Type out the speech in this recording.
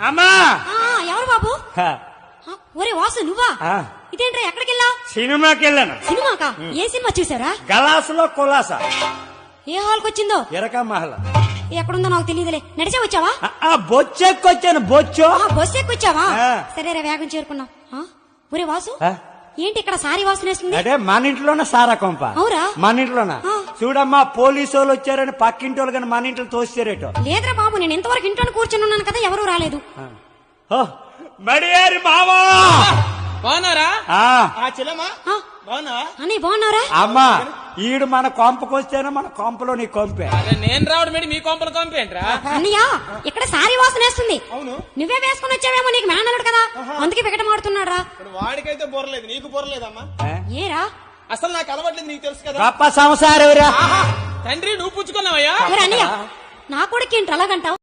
అమ్మా ఎవరు బాబు? ఒరే వాసు నువ్వా? ఇదేంట్రా ఎక్కడికి వెళ్ళావు? సినిమాకి వెళ్ళాను. సినిమాకా? ఏ సినిమా చూసారా? గలాసులో కులాసా. ఏ హాల్కి వచ్చిందో? ఎరకా మహల్. ఎక్కడుందో నాకు తెలియదులే. నడిచే వచ్చావా? బొచ్చెక్కొచ్చాను. బొచ్చు బస్సు ఎక్కువచ్చావా? సరే రే వేగం చేరుకున్నాం. ఒరే వాసు ఏంటి ఇక్కడ సారీ వాసన వేస్తుంది? అదే మన ఇంట్లోనే సారా కొంప. అవురా? మన ఇంట్లోనా? చూడమ్మా పోలీసు వాళ్ళు వచ్చారని పక్కింటి వాళ్ళు కానీ మన ఇంట్లో తోస్తారేటో. లేదురా బాబు, నేను ఇంతవరకు ఇంట్లో కూర్చొని ఉన్నాను కదా, ఎవరూ రాలేదు. మడియారి మావా బాగున్నారా? అని బాగున్నారా? అమ్మా ఈడు మన కొంపకొస్తేనే మన కొంపలో నీ కొంపే. నేను రావడం మేడం మీ కొంపల కొంపేంట్రా? అన్నయ్య ఇక్కడ సారీ వాసన వేస్తుంది. నువ్వే వేసుకుని వచ్చావేమో, నీకు మేనల్లుడు కదా అందుకే వికటం ఆడుతున్నాడు రా. వాడికైతే బొరలేదు, నీకు బొరలేదమ్మా. ఏరా అసలు నాకు అలవాట్లేదు, నీకు తెలుసు కదా. గొప్ప సంసారం తండ్రి నువ్వు పుచ్చుకున్నావయ్యా. అన్నయ్య నా కొడుకు ఏంటి అలాగంటావు?